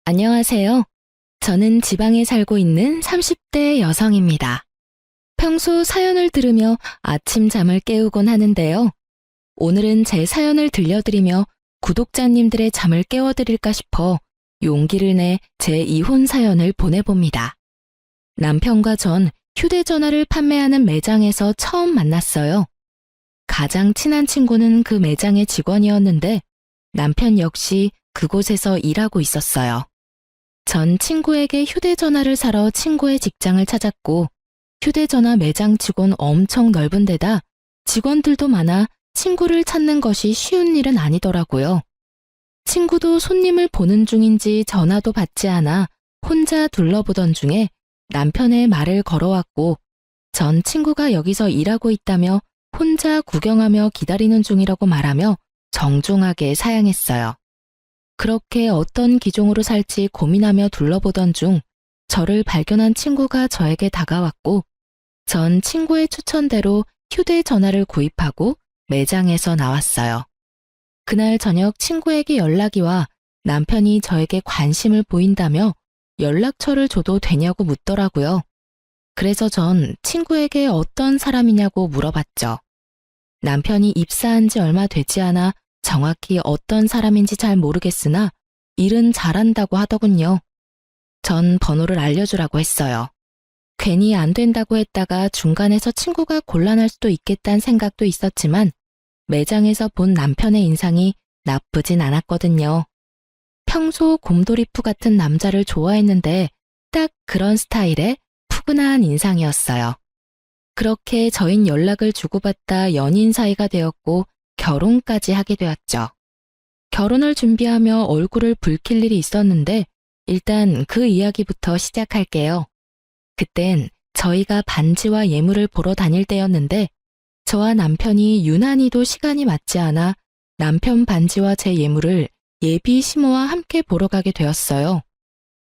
안녕하세요. 저는 지방에 살고 있는 30대 여성입니다. 평소 사연을 들으며 아침 잠을 깨우곤 하는데요. 오늘은 제 사연을 들려드리며 구독자님들의 잠을 깨워드릴까 싶어 용기를 내 제 이혼 사연을 보내봅니다. 남편과 전 휴대전화를 판매하는 매장에서 처음 만났어요. 가장 친한 친구는 그 매장의 직원이었는데 남편 역시 그곳에서 일하고 있었어요. 전 친구에게 휴대전화를 사러 친구의 직장을 찾았고 휴대전화 매장 직원 엄청 넓은 데다 직원들도 많아 친구를 찾는 것이 쉬운 일은 아니더라고요. 친구도 손님을 보는 중인지 전화도 받지 않아 혼자 둘러보던 중에 남편의 말을 걸어왔고 전 친구가 여기서 일하고 있다며 혼자 구경하며 기다리는 중이라고 말하며 정중하게 사양했어요. 그렇게 어떤 기종으로 살지 고민하며 둘러보던 중 저를 발견한 친구가 저에게 다가왔고 전 친구의 추천대로 휴대전화를 구입하고 매장에서 나왔어요. 그날 저녁 친구에게 연락이 와 남편이 저에게 관심을 보인다며 연락처를 줘도 되냐고 묻더라고요. 그래서 전 친구에게 어떤 사람이냐고 물어봤죠. 남편이 입사한 지 얼마 되지 않아 정확히 어떤 사람인지 잘 모르겠으나 일은 잘한다고 하더군요. 전 번호를 알려주라고 했어요. 괜히 안 된다고 했다가 중간에서 친구가 곤란할 수도 있겠다는 생각도 있었지만 매장에서 본 남편의 인상이 나쁘진 않았거든요. 평소 곰돌이푸 같은 남자를 좋아했는데 딱 그런 스타일의 푸근한 인상이었어요. 그렇게 저흰 연락을 주고받다 연인 사이가 되었고 결혼까지 하게 되었죠. 결혼을 준비하며 얼굴을 붉힐 일이 있었는데 일단 그 이야기부터 시작할게요. 그땐 저희가 반지와 예물을 보러 다닐 때였는데 저와 남편이 유난히도 시간이 맞지 않아 남편 반지와 제 예물을 예비 시모와 함께 보러 가게 되었어요.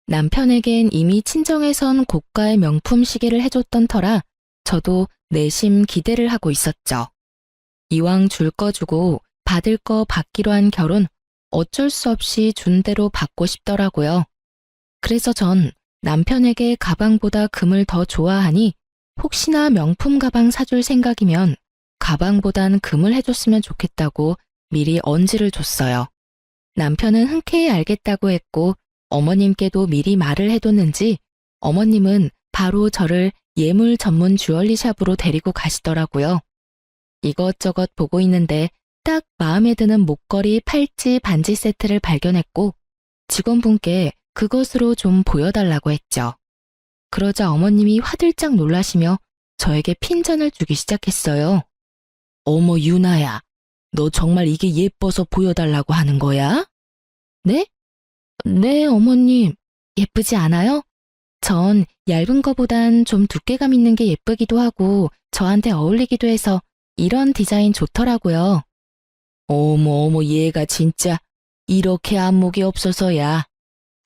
남편에겐 이미 친정에선 고가의 명품 시계를 해줬던 터라 저도 내심 기대를 하고 있었죠. 이왕 줄 거 주고 받을 거 받기로 한 결혼 어쩔 수 없이 준 대로 받고 싶더라고요. 그래서 전 남편에게 가방보다 금을 더 좋아하니 혹시나 명품 가방 사줄 생각이면 가방보단 금을 해줬으면 좋겠다고 미리 언지를 줬어요. 남편은 흔쾌히 알겠다고 했고 어머님께도 미리 말을 해뒀는지 어머님은 바로 저를 예물 전문 주얼리 샵으로 데리고 가시더라고요. 이것저것 보고 있는데 딱 마음에 드는 목걸이, 팔찌, 반지 세트를 발견했고 직원분께 그것으로 좀 보여달라고 했죠. 그러자 어머님이 화들짝 놀라시며 저에게 핀잔을 주기 시작했어요. 어머 유나야, 너 정말 이게 예뻐서 보여달라고 하는 거야? 네? 네, 어머님. 예쁘지 않아요? 전 얇은 거보단 좀 두께감 있는 게 예쁘기도 하고 저한테 어울리기도 해서 이런 디자인 좋더라고요. 어머 얘가 진짜 이렇게 안목이 없어서야.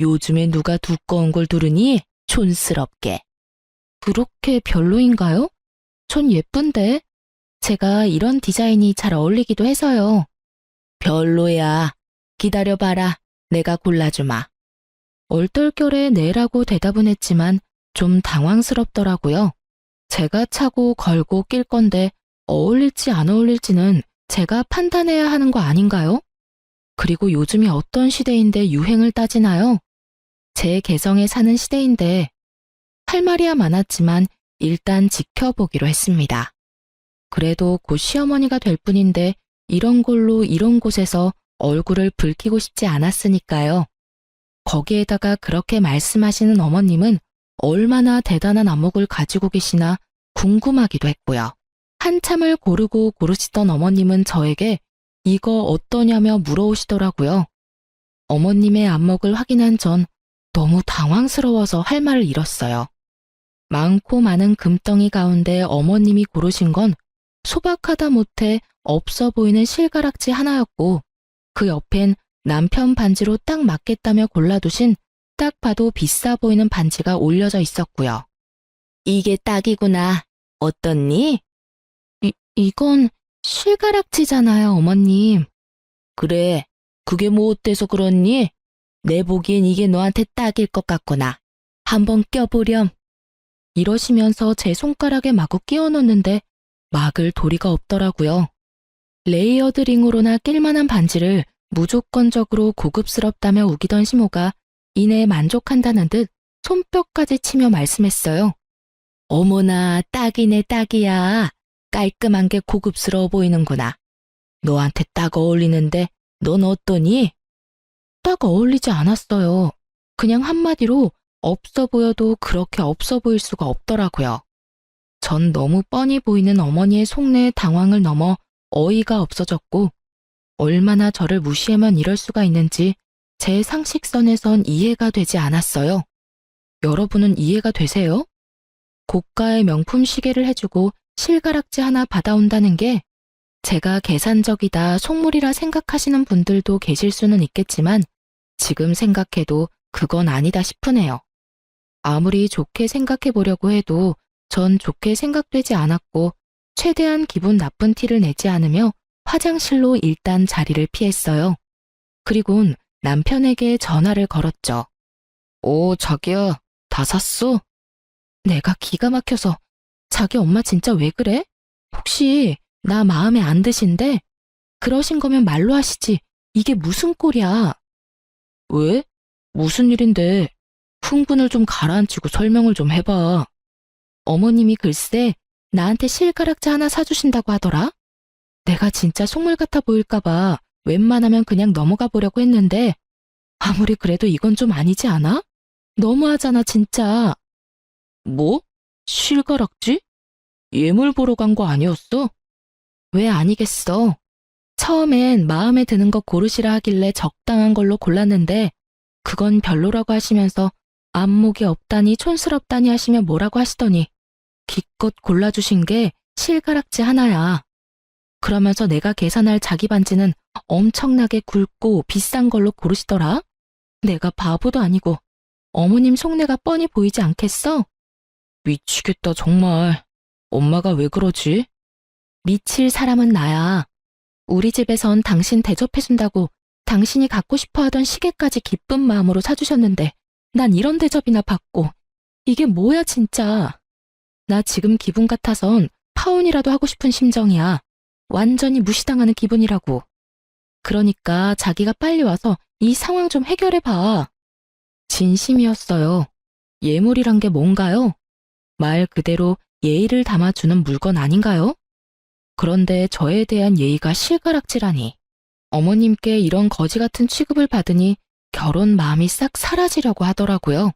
요즘에 누가 두꺼운 걸 두르니? 촌스럽게. 그렇게 별로인가요? 전 예쁜데. 제가 이런 디자인이 잘 어울리기도 해서요. 별로야. 기다려봐라. 내가 골라주마. 얼떨결에 네라고 대답은 했지만 좀 당황스럽더라고요. 제가 차고 걸고 낄 건데 어울릴지 안 어울릴지는 제가 판단해야 하는 거 아닌가요? 그리고 요즘이 어떤 시대인데 유행을 따지나요? 제 개성에 사는 시대인데 할 말이야 많았지만 일단 지켜보기로 했습니다. 그래도 곧 시어머니가 될 뿐인데 이런 걸로 이런 곳에서 얼굴을 붉히고 싶지 않았으니까요. 거기에다가 그렇게 말씀하시는 어머님은 얼마나 대단한 안목을 가지고 계시나 궁금하기도 했고요. 한참을 고르고 고르시던 어머님은 저에게 이거 어떠냐며 물어오시더라고요. 어머님의 안목을 확인한 전 너무 당황스러워서 할 말을 잃었어요. 많고 많은 금덩이 가운데 어머님이 고르신 건 소박하다 못해 없어 보이는 실가락지 하나였고 그 옆엔 남편 반지로 딱 맞겠다며 골라두신 딱 봐도 비싸 보이는 반지가 올려져 있었고요. 이게 딱이구나. 어떻니? 이건 실가락지잖아요, 어머님. 그래, 그게 뭐 어때서 그렇니? 내 보기엔 이게 너한테 딱일 것 같구나. 한번 껴보렴. 이러시면서 제 손가락에 마구 끼워 넣는데 막을 도리가 없더라고요. 레이어드 링으로나 낄만한 반지를 무조건적으로 고급스럽다며 우기던 시모가 이내에 만족한다는 듯 손뼉까지 치며 말씀했어요. 어머나, 딱이네, 딱이야. 깔끔한 게 고급스러워 보이는구나. 너한테 딱 어울리는데 넌 어떠니? 딱 어울리지 않았어요. 그냥 한마디로 없어 보여도 그렇게 없어 보일 수가 없더라고요. 전 너무 뻔히 보이는 어머니의 속내의 당황을 넘어 어이가 없어졌고 얼마나 저를 무시하면 이럴 수가 있는지 제 상식선에선 이해가 되지 않았어요. 여러분은 이해가 되세요? 고가의 명품 시계를 해주고 실가락지 하나 받아온다는 게 제가 계산적이다 속물이라 생각하시는 분들도 계실 수는 있겠지만 지금 생각해도 그건 아니다 싶으네요. 아무리 좋게 생각해 보려고 해도 전 좋게 생각되지 않았고 최대한 기분 나쁜 티를 내지 않으며 화장실로 일단 자리를 피했어요. 그리곤 남편에게 전화를 걸었죠. 오, 자기야, 다 샀어? 내가 기가 막혀서 자기 엄마 진짜 왜 그래? 혹시 나 마음에 안 드신데? 그러신 거면 말로 하시지. 이게 무슨 꼴이야? 왜? 무슨 일인데? 흥분을 좀 가라앉히고 설명을 좀 해봐. 어머님이 글쎄 나한테 실가락지 하나 사주신다고 하더라? 내가 진짜 속물 같아 보일까봐 웬만하면 그냥 넘어가 보려고 했는데 아무리 그래도 이건 좀 아니지 않아? 너무하잖아 진짜. 뭐? 실가락지? 예물 보러 간 거 아니었어? 왜 아니겠어? 처음엔 마음에 드는 거 고르시라 하길래 적당한 걸로 골랐는데 그건 별로라고 하시면서 안목이 없다니 촌스럽다니 하시며 뭐라고 하시더니 기껏 골라주신 게 실가락지 하나야. 그러면서 내가 계산할 자기 반지는 엄청나게 굵고 비싼 걸로 고르시더라? 내가 바보도 아니고 어머님 속내가 뻔히 보이지 않겠어? 미치겠다 정말. 엄마가 왜 그러지? 미칠 사람은 나야. 우리 집에선 당신 대접해준다고 당신이 갖고 싶어 하던 시계까지 기쁜 마음으로 사주셨는데 난 이런 대접이나 받고 이게 뭐야 진짜. 나 지금 기분 같아선 파혼이라도 하고 싶은 심정이야. 완전히 무시당하는 기분이라고. 그러니까 자기가 빨리 와서 이 상황 좀 해결해봐. 진심이었어요. 예물이란 게 뭔가요? 말 그대로 예의를 담아주는 물건 아닌가요? 그런데 저에 대한 예의가 실가락지라니. 어머님께 이런 거지 같은 취급을 받으니 결혼 마음이 싹 사라지려고 하더라고요.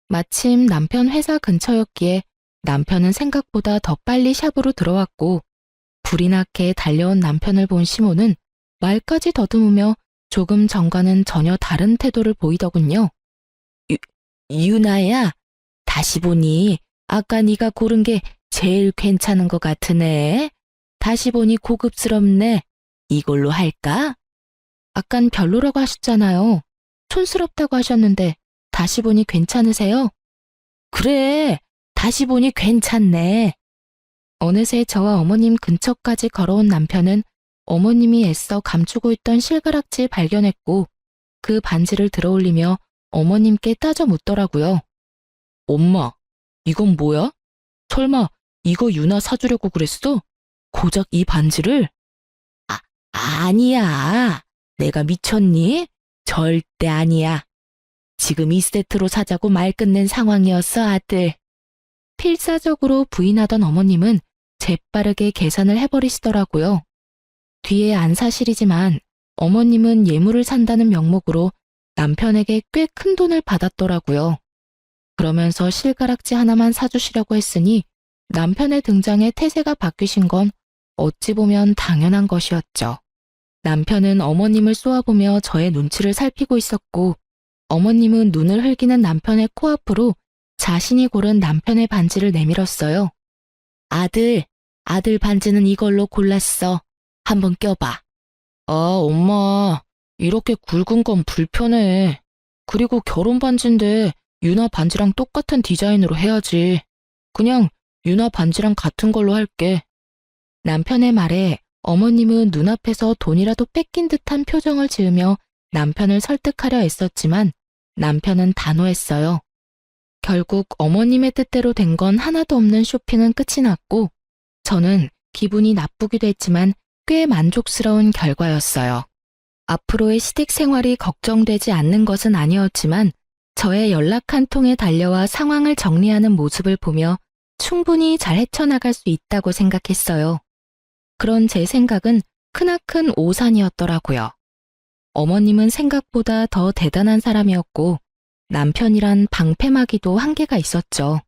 마침 남편 회사 근처였기에 남편은 생각보다 더 빨리 샵으로 들어왔고 불이 나게 달려온 남편을 본 시모는 말까지 더듬으며 조금 전과는 전혀 다른 태도를 보이더군요. 유나야, 다시 보니 아까 네가 고른 게 제일 괜찮은 것 같으네. 다시 보니 고급스럽네. 이걸로 할까? 아깐 별로라고 하셨잖아요. 촌스럽다고 하셨는데 다시 보니 괜찮으세요? 그래, 다시 보니 괜찮네. 어느새 저와 어머님 근처까지 걸어온 남편은 어머님이 애써 감추고 있던 실가락지 발견했고 그 반지를 들어올리며 어머님께 따져 묻더라고요. 엄마, 이건 뭐야? 설마 이거 유나 사주려고 그랬어? 고작 이 반지를? 아니야. 내가 미쳤니? 절대 아니야. 지금 이 세트로 사자고 말 끝낸 상황이었어, 아들. 필사적으로 부인하던 어머님은 재빠르게 계산을 해버리시더라고요. 뒤에 안 사실이지만 어머님은 예물을 산다는 명목으로 남편에게 꽤 큰 돈을 받았더라고요. 그러면서 실가락지 하나만 사주시려고 했으니 남편의 등장에 태세가 바뀌신 건 어찌 보면 당연한 것이었죠. 남편은 어머님을 쏘아보며 저의 눈치를 살피고 있었고 어머님은 눈을 흘기는 남편의 코앞으로 자신이 고른 남편의 반지를 내밀었어요. 아들 반지는 이걸로 골랐어. 한번 껴봐. 아, 엄마, 이렇게 굵은 건 불편해. 그리고 결혼 반지인데 유나 반지랑 똑같은 디자인으로 해야지. 그냥 유나 반지랑 같은 걸로 할게. 남편의 말에 어머님은 눈앞에서 돈이라도 뺏긴 듯한 표정을 지으며 남편을 설득하려 애썼지만 남편은 단호했어요. 결국 어머님의 뜻대로 된 건 하나도 없는 쇼핑은 끝이 났고 저는 기분이 나쁘기도 했지만 꽤 만족스러운 결과였어요. 앞으로의 시댁 생활이 걱정되지 않는 것은 아니었지만 저의 연락 한 통에 달려와 상황을 정리하는 모습을 보며 충분히 잘 헤쳐나갈 수 있다고 생각했어요. 그런 제 생각은 크나큰 오산이었더라고요. 어머님은 생각보다 더 대단한 사람이었고 남편이란 방패막이도 한계가 있었죠.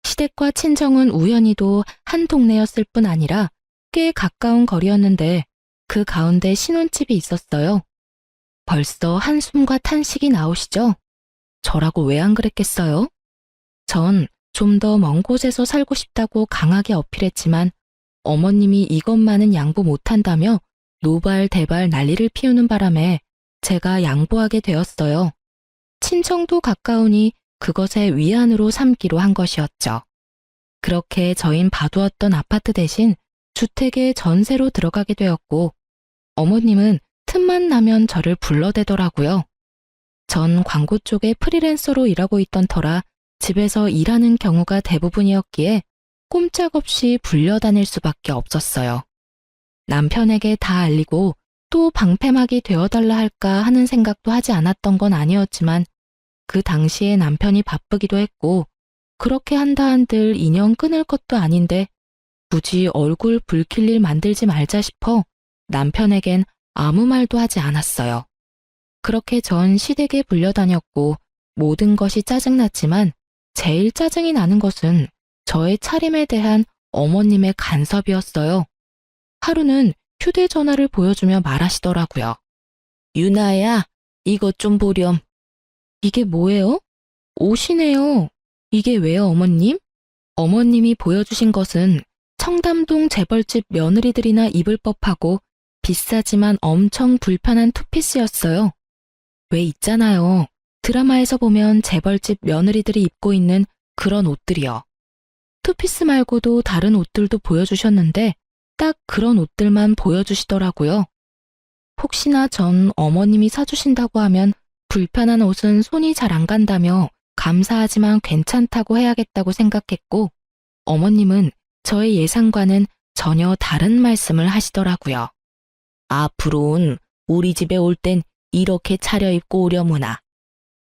시댁과 친정은 우연히도 한 동네였을 뿐 아니라 꽤 가까운 거리였는데 그 가운데 신혼집이 있었어요. 벌써 한숨과 탄식이 나오시죠? 저라고 왜 안 그랬겠어요? 전 좀 더 먼 곳에서 살고 싶다고 강하게 어필했지만 어머님이 이것만은 양보 못한다며 노발대발 난리를 피우는 바람에 제가 양보하게 되었어요. 친정도 가까우니 그것의 위안으로 삼기로 한 것이었죠. 그렇게 저흰 봐두었던 아파트 대신 주택에 전세로 들어가게 되었고 어머님은 틈만 나면 저를 불러대더라고요. 전 광고 쪽에 프리랜서로 일하고 있던 터라 집에서 일하는 경우가 대부분이었기에 꼼짝없이 불려다닐 수밖에 없었어요. 남편에게 다 알리고 또 방패막이 되어달라 할까 하는 생각도 하지 않았던 건 아니었지만 그 당시에 남편이 바쁘기도 했고 그렇게 한다 한들 인연 끊을 것도 아닌데 굳이 얼굴 붉힐 일 만들지 말자 싶어 남편에겐 아무 말도 하지 않았어요. 그렇게 전 시댁에 불려다녔고 모든 것이 짜증났지만 제일 짜증이 나는 것은 저의 차림에 대한 어머님의 간섭이었어요. 하루는 휴대전화를 보여주며 말하시더라고요. 유나야, 이것 좀 보렴. 이게 뭐예요? 옷이네요. 이게 왜요, 어머님? 어머님이 보여주신 것은 청담동 재벌집 며느리들이나 입을 법하고 비싸지만 엄청 불편한 투피스였어요. 왜 있잖아요. 드라마에서 보면 재벌집 며느리들이 입고 있는 그런 옷들이요. 투피스 말고도 다른 옷들도 보여주셨는데 딱 그런 옷들만 보여주시더라고요. 혹시나 전 어머님이 사주신다고 하면 불편한 옷은 손이 잘 안 간다며 감사하지만 괜찮다고 해야겠다고 생각했고 어머님은 저의 예상과는 전혀 다른 말씀을 하시더라고요. 앞으로는 우리 집에 올 땐 이렇게 차려입고 오려무나.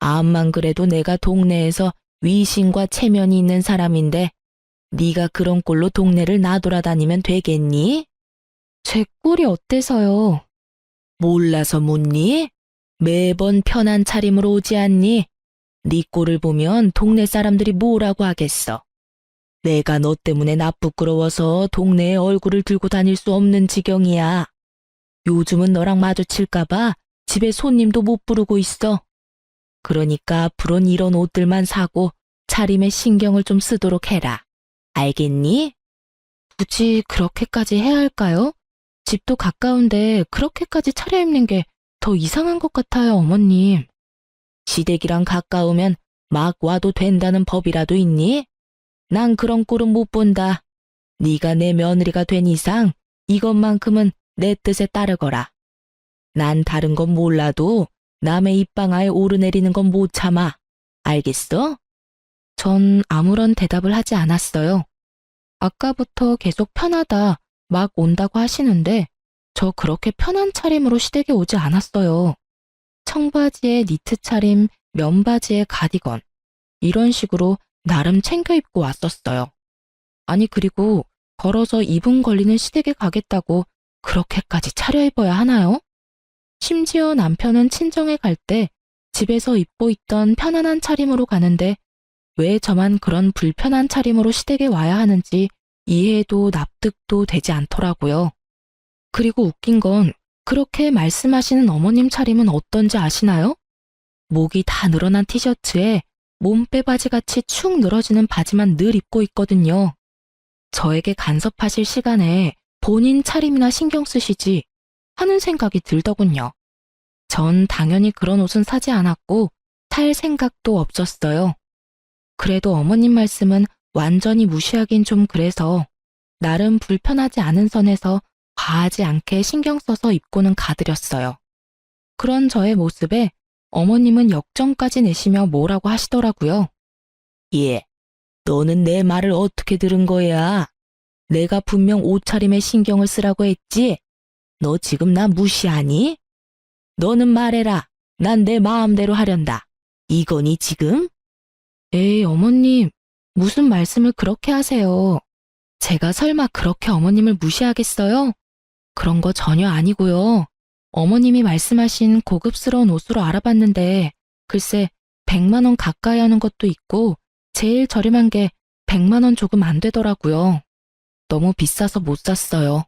암만 그래도 내가 동네에서 위신과 체면이 있는 사람인데 네가 그런 꼴로 동네를 나돌아다니면 되겠니? 제 꼴이 어때서요? 몰라서 묻니? 매번 편한 차림으로 오지 않니? 네 꼴을 보면 동네 사람들이 뭐라고 하겠어. 내가 너 때문에 나 부끄러워서 동네에 얼굴을 들고 다닐 수 없는 지경이야. 요즘은 너랑 마주칠까봐 집에 손님도 못 부르고 있어. 그러니까 앞으로는 이런 옷들만 사고 차림에 신경을 좀 쓰도록 해라. 알겠니? 굳이 그렇게까지 해야 할까요? 집도 가까운데 그렇게까지 차려입는 게 더 이상한 것 같아요, 어머님. 시댁이랑 가까우면 막 와도 된다는 법이라도 있니? 난 그런 꼴은 못 본다. 네가 내 며느리가 된 이상 이것만큼은 내 뜻에 따르거라. 난 다른 건 몰라도 남의 입방아에 오르내리는 건 못 참아. 알겠어? 전 아무런 대답을 하지 않았어요. 아까부터 계속 편하다, 막 온다고 하시는데 저 그렇게 편한 차림으로 시댁에 오지 않았어요. 청바지에 니트 차림, 면바지에 가디건 이런 식으로 나름 챙겨 입고 왔었어요. 아니 그리고 걸어서 2분 걸리는 시댁에 가겠다고 그렇게까지 차려입어야 하나요? 심지어 남편은 친정에 갈 때 집에서 입고 있던 편안한 차림으로 가는데 왜 저만 그런 불편한 차림으로 시댁에 와야 하는지 이해도 납득도 되지 않더라고요. 그리고 웃긴 건 그렇게 말씀하시는 어머님 차림은 어떤지 아시나요? 목이 다 늘어난 티셔츠에 몸빼바지같이 축 늘어지는 바지만 늘 입고 있거든요. 저에게 간섭하실 시간에 본인 차림이나 신경 쓰시지 하는 생각이 들더군요. 전 당연히 그런 옷은 사지 않았고 살 생각도 없었어요. 그래도 어머님 말씀은 완전히 무시하긴 좀 그래서 나름 불편하지 않은 선에서 과하지 않게 신경 써서 입고는 가드렸어요. 그런 저의 모습에 어머님은 역정까지 내시며 뭐라고 하시더라고요. 예, 너는 내 말을 어떻게 들은 거야? 내가 분명 옷차림에 신경을 쓰라고 했지? 너 지금 나 무시하니? 너는 말해라. 난 내 마음대로 하련다. 이거니 지금? 에이, 어머님, 무슨 말씀을 그렇게 하세요? 제가 설마 그렇게 어머님을 무시하겠어요? 그런 거 전혀 아니고요. 어머님이 말씀하신 고급스러운 옷으로 알아봤는데 글쎄 100만 원 가까이 하는 것도 있고 제일 저렴한 게 100만 원 조금 안 되더라고요. 너무 비싸서 못 샀어요.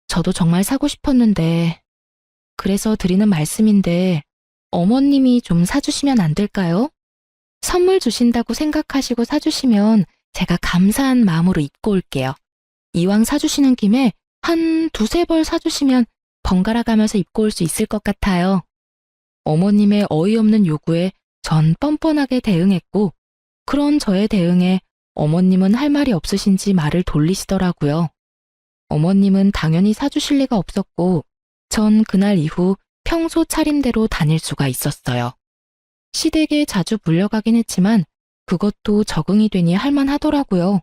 저도 정말 사고 싶었는데 그래서 드리는 말씀인데 어머님이 좀 사주시면 안 될까요? 선물 주신다고 생각하시고 사주시면 제가 감사한 마음으로 입고 올게요. 이왕 사주시는 김에 한 두세 벌 사주시면 번갈아 가면서 입고 올 수 있을 것 같아요. 어머님의 어이없는 요구에 전 뻔뻔하게 대응했고 그런 저의 대응에 어머님은 할 말이 없으신지 말을 돌리시더라고요. 어머님은 당연히 사주실 리가 없었고 전 그날 이후 평소 차림대로 다닐 수가 있었어요. 시댁에 자주 불려가긴 했지만 그것도 적응이 되니 할만하더라고요.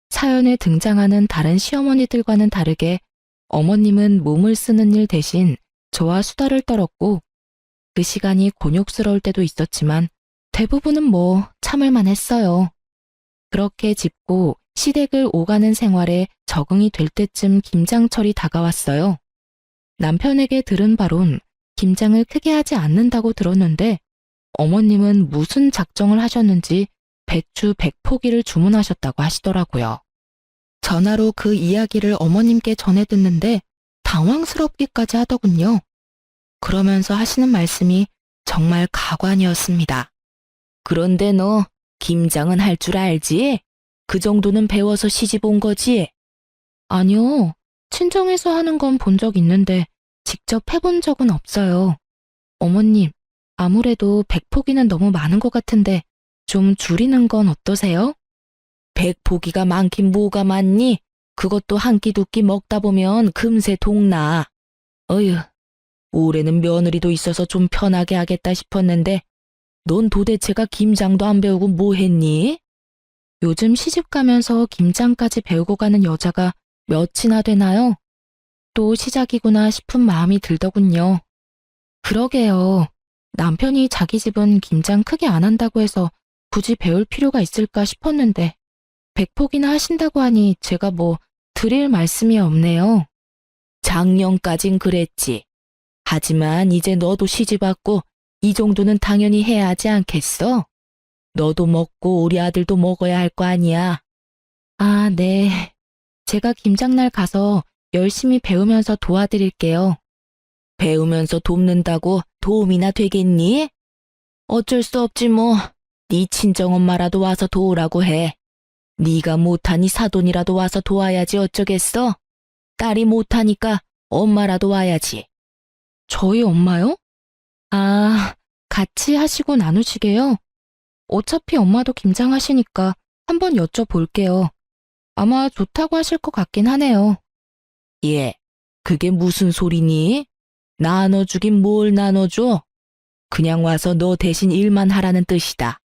사연에 등장하는 다른 시어머니들과는 다르게 어머님은 몸을 쓰는 일 대신 저와 수다를 떨었고 그 시간이 곤욕스러울 때도 있었지만 대부분은 뭐 참을만 했어요. 그렇게 짚고 시댁을 오가는 생활에 적응이 될 때쯤 김장철이 다가왔어요. 남편에게 들은 바론 김장을 크게 하지 않는다고 들었는데 어머님은 무슨 작정을 하셨는지 배추 100포기를 주문하셨다고 하시더라고요. 전화로 그 이야기를 어머님께 전해 듣는데 당황스럽기까지 하더군요. 그러면서 하시는 말씀이 정말 가관이었습니다. 그런데 너 김장은 할 줄 알지? 그 정도는 배워서 시집 온 거지? 아니요. 친정에서 하는 건 본 적 있는데 직접 해본 적은 없어요. 어머님, 아무래도 100포기는 너무 많은 것 같은데 좀 줄이는 건 어떠세요? 100포기가 많긴 뭐가 많니? 그것도 한 끼 두 끼 먹다 보면 금세 동나. 어휴, 올해는 며느리도 있어서 좀 편하게 하겠다 싶었는데 넌 도대체가 김장도 안 배우고 뭐 했니? 요즘 시집 가면서 김장까지 배우고 가는 여자가 몇이나 되나요? 또 시작이구나 싶은 마음이 들더군요. 그러게요. 남편이 자기 집은 김장 크게 안 한다고 해서 굳이 배울 필요가 있을까 싶었는데 100포기나 하신다고 하니 제가 뭐 드릴 말씀이 없네요. 작년까진 그랬지. 하지만 이제 너도 시집 왔고 이 정도는 당연히 해야 하지 않겠어? 너도 먹고 우리 아들도 먹어야 할 거 아니야. 아, 네. 제가 김장날 가서 열심히 배우면서 도와드릴게요. 배우면서 돕는다고 도움이나 되겠니? 어쩔 수 없지 뭐. 네 친정엄마라도 와서 도우라고 해. 네가 못하니 사돈이라도 와서 도와야지 어쩌겠어? 딸이 못하니까 엄마라도 와야지. 저희 엄마요? 아, 같이 하시고 나누시게요? 어차피 엄마도 김장하시니까 한번 여쭤볼게요. 아마 좋다고 하실 것 같긴 하네요. 예, 그게 무슨 소리니? 나눠주긴 뭘 나눠줘? 그냥 와서 너 대신 일만 하라는 뜻이다.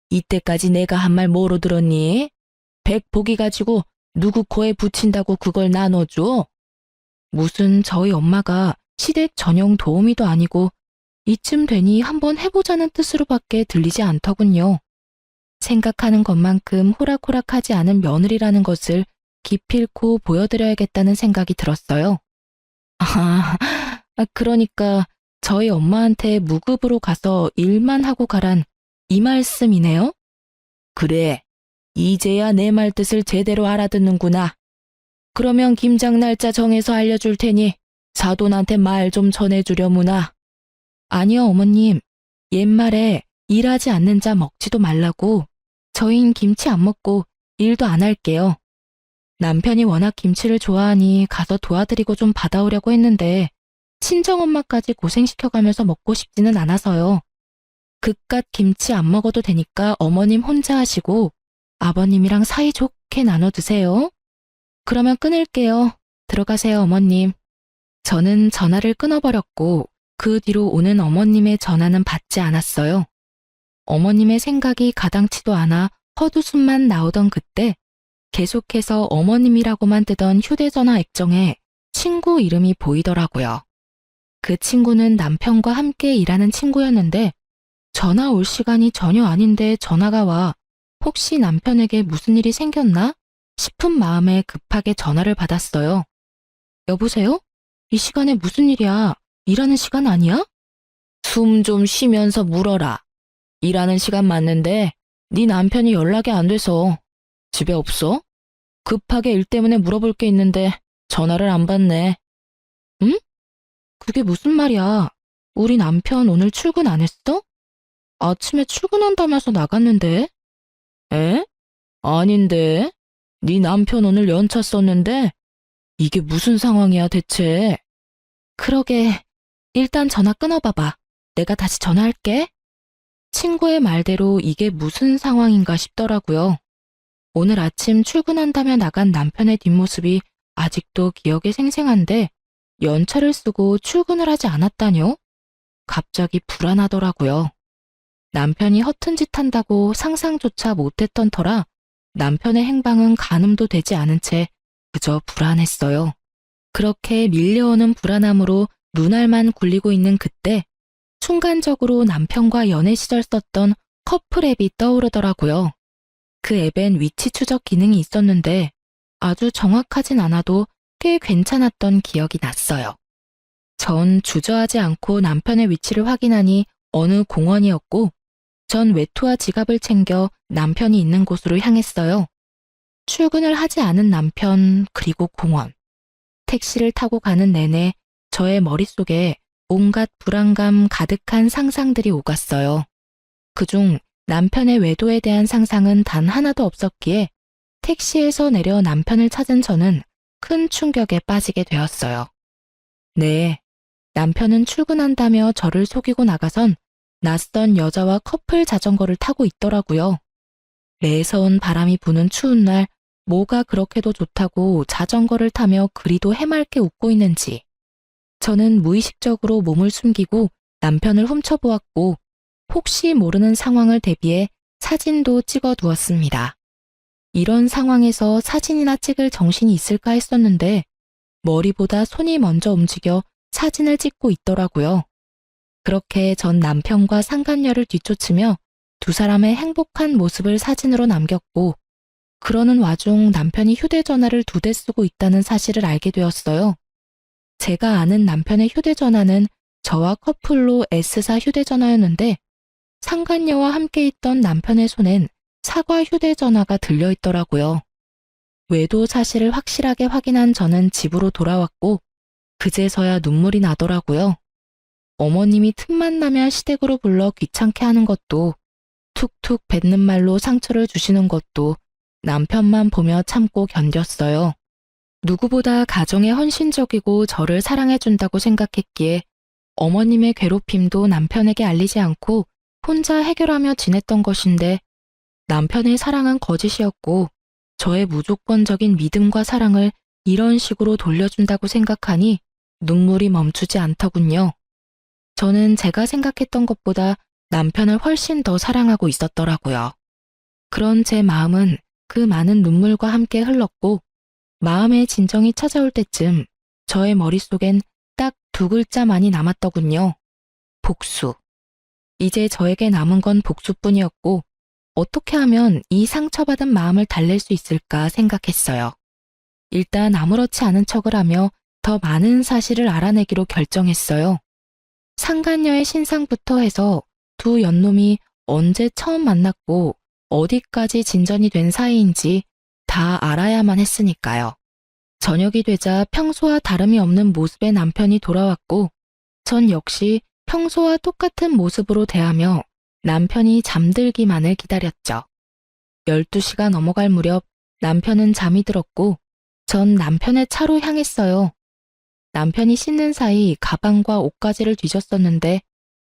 이때까지 내가 한 말 뭐로 들었니? 100포기 가지고 누구 코에 붙인다고 그걸 나눠줘? 무슨 저희 엄마가 시댁 전용 도우미도 아니고 이쯤 되니 한번 해보자는 뜻으로밖에 들리지 않더군요. 생각하는 것만큼 호락호락하지 않은 며느리라는 것을 기필코 보여드려야겠다는 생각이 들었어요. 아, 그러니까 저희 엄마한테 무급으로 가서 일만 하고 가란 이 말씀이네요? 그래, 이제야 내 말 뜻을 제대로 알아듣는구나. 그러면 김장 날짜 정해서 알려줄 테니 사돈한테 말 좀 전해주려무나. 아니요, 어머님. 옛말에 일하지 않는 자 먹지도 말라고 저흰 김치 안 먹고 일도 안 할게요. 남편이 워낙 김치를 좋아하니 가서 도와드리고 좀 받아오려고 했는데 친정엄마까지 고생시켜가면서 먹고 싶지는 않아서요. 그깟 김치 안 먹어도 되니까 어머님 혼자 하시고 아버님이랑 사이좋게 나눠 드세요. 그러면 끊을게요. 들어가세요, 어머님. 저는 전화를 끊어버렸고 그 뒤로 오는 어머님의 전화는 받지 않았어요. 어머님의 생각이 가당치도 않아 헛웃음만 나오던 그때 계속해서 어머님이라고만 뜨던 휴대전화 액정에 친구 이름이 보이더라고요. 그 친구는 남편과 함께 일하는 친구였는데 전화 올 시간이 전혀 아닌데 전화가 와 혹시 남편에게 무슨 일이 생겼나 싶은 마음에 급하게 전화를 받았어요. 여보세요? 이 시간에 무슨 일이야? 일하는 시간 아니야? 숨 좀 쉬면서 물어라. 일하는 시간 맞는데 네 남편이 연락이 안 돼서 집에 없어? 급하게 일 때문에 물어볼 게 있는데 전화를 안 받네. 응? 그게 무슨 말이야? 우리 남편 오늘 출근 안 했어? 아침에 출근한다면서 나갔는데? 에? 아닌데. 네 남편 오늘 연차 썼는데 이게 무슨 상황이야 대체? 그러게. 일단 전화 끊어봐봐. 내가 다시 전화할게. 친구의 말대로 이게 무슨 상황인가 싶더라고요. 오늘 아침 출근한다며 나간 남편의 뒷모습이 아직도 기억에 생생한데 연차를 쓰고 출근을 하지 않았다뇨? 갑자기 불안하더라고요. 남편이 허튼 짓 한다고 상상조차 못했던 터라 남편의 행방은 가늠도 되지 않은 채 그저 불안했어요. 그렇게 밀려오는 불안함으로 눈알만 굴리고 있는 그때 순간적으로 남편과 연애 시절 썼던 커플 앱이 떠오르더라고요. 그 앱엔 위치 추적 기능이 있었는데 아주 정확하진 않아도 꽤 괜찮았던 기억이 났어요. 전 주저하지 않고 남편의 위치를 확인하니 어느 공원이었고 전 외투와 지갑을 챙겨 남편이 있는 곳으로 향했어요. 출근을 하지 않은 남편 그리고 공원. 택시를 타고 가는 내내 저의 머릿속에 온갖 불안감 가득한 상상들이 오갔어요. 그중 남편의 외도에 대한 상상은 단 하나도 없었기에 택시에서 내려 남편을 찾은 저는 큰 충격에 빠지게 되었어요. 네, 남편은 출근한다며 저를 속이고 나가선 낯선 여자와 커플 자전거를 타고 있더라고요. 매서운 바람이 부는 추운 날 뭐가 그렇게도 좋다고 자전거를 타며 그리도 해맑게 웃고 있는지. 저는 무의식적으로 몸을 숨기고 남편을 훔쳐보았고 혹시 모르는 상황을 대비해 사진도 찍어두었습니다. 이런 상황에서 사진이나 찍을 정신이 있을까 했었는데 머리보다 손이 먼저 움직여 사진을 찍고 있더라고요. 그렇게 전 남편과 상간녀를 뒤쫓으며 두 사람의 행복한 모습을 사진으로 남겼고 그러는 와중 남편이 휴대전화를 2대 쓰고 있다는 사실을 알게 되었어요. 제가 아는 남편의 휴대전화는 저와 커플로 S사 휴대전화였는데 상간녀와 함께 있던 남편의 손엔 사과 휴대전화가 들려있더라고요. 외도 사실을 확실하게 확인한 저는 집으로 돌아왔고 그제서야 눈물이 나더라고요. 어머님이 틈만 나면 시댁으로 불러 귀찮게 하는 것도 툭툭 뱉는 말로 상처를 주시는 것도 남편만 보며 참고 견뎠어요. 누구보다 가정에 헌신적이고 저를 사랑해준다고 생각했기에 어머님의 괴롭힘도 남편에게 알리지 않고 혼자 해결하며 지냈던 것인데 남편의 사랑은 거짓이었고 저의 무조건적인 믿음과 사랑을 이런 식으로 돌려준다고 생각하니 눈물이 멈추지 않더군요. 저는 제가 생각했던 것보다 남편을 훨씬 더 사랑하고 있었더라고요. 그런 제 마음은 그 많은 눈물과 함께 흘렀고 마음의 진정이 찾아올 때쯤 저의 머릿속엔 딱 2글자만이 남았더군요. 복수. 이제 저에게 남은 건 복수뿐이었고 어떻게 하면 이 상처받은 마음을 달랠 수 있을까 생각했어요. 일단 아무렇지 않은 척을 하며 더 많은 사실을 알아내기로 결정했어요. 상간녀의 신상부터 해서 두 연놈이 언제 처음 만났고 어디까지 진전이 된 사이인지 다 알아야만 했으니까요. 저녁이 되자 평소와 다름이 없는 모습의 남편이 돌아왔고 전 역시 평소와 똑같은 모습으로 대하며 남편이 잠들기만을 기다렸죠. 12시가 넘어갈 무렵 남편은 잠이 들었고 전 남편의 차로 향했어요. 남편이 씻는 사이 가방과 옷가지를 뒤졌었는데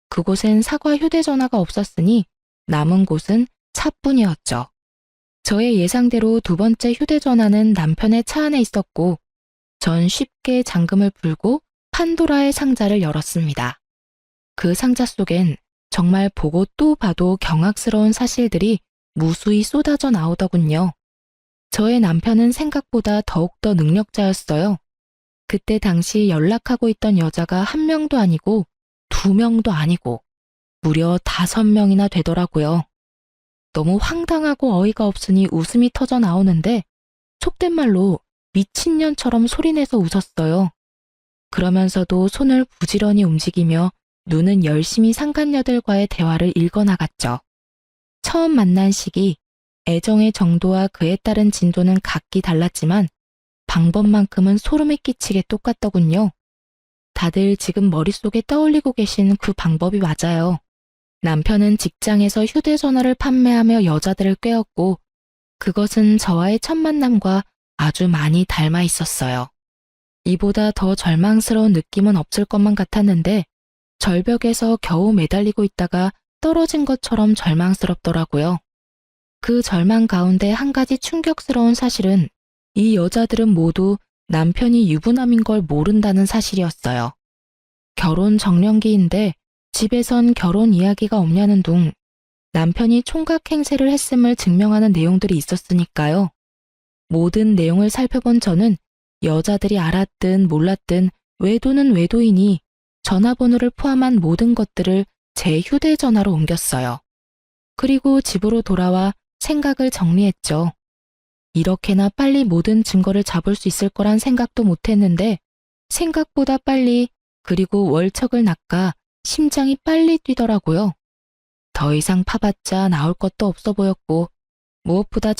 그곳엔 사과 휴대전화가 없었으니 남은 곳은 차뿐이었죠. 저의 예상대로 2번째 휴대전화는 남편의 차 안에 있었고 전 쉽게 잠금을 풀고 판도라의 상자를 열었습니다. 그 상자 속엔 정말 보고 또 봐도 경악스러운 사실들이 무수히 쏟아져 나오더군요. 저의 남편은 생각보다 더욱더 능력자였어요. 그때 당시 연락하고 있던 여자가 1명도 아니고 2명도 아니고 무려 5명이나 되더라고요. 너무 황당하고 어이가 없으니 웃음이 터져 나오는데 속된 말로 미친년처럼 소리내서 웃었어요. 그러면서도 손을 부지런히 움직이며 눈은 열심히 상간녀들과의 대화를 읽어나갔죠. 처음 만난 시기, 애정의 정도와 그에 따른 진도는 각기 달랐지만 방법만큼은 소름이 끼치게 똑같더군요. 다들 지금 머릿속에 떠올리고 계신 그 방법이 맞아요. 남편은 직장에서 휴대전화를 판매하며 여자들을 꿰었고 그것은 저와의 첫 만남과 아주 많이 닮아 있었어요. 이보다 더 절망스러운 느낌은 없을 것만 같았는데 절벽에서 겨우 매달리고 있다가 떨어진 것처럼 절망스럽더라고요. 그 절망 가운데 한 가지 충격스러운 사실은 이 여자들은 모두 남편이 유부남인 걸 모른다는 사실이었어요. 결혼 정년기인데 집에선 결혼 이야기가 없냐는 둥 남편이 총각 행세를 했음을 증명하는 내용들이 있었으니까요. 모든 내용을 살펴본 저는 여자들이 알았든 몰랐든 외도는 외도이니 전화번호를 포함한 모든 것들을 제 휴대전화로 옮겼어요. 그리고 집으로 돌아와 생각을 정리했죠. 이렇게나 빨리 모든 증거를 잡을 수 있을 거란 생각도 못했는데 생각보다 빨리 그리고 월척을 낚아 심장이 빨리 뛰더라고요. 더 이상 파봤자 나올 것도 없어 보였고 무엇보다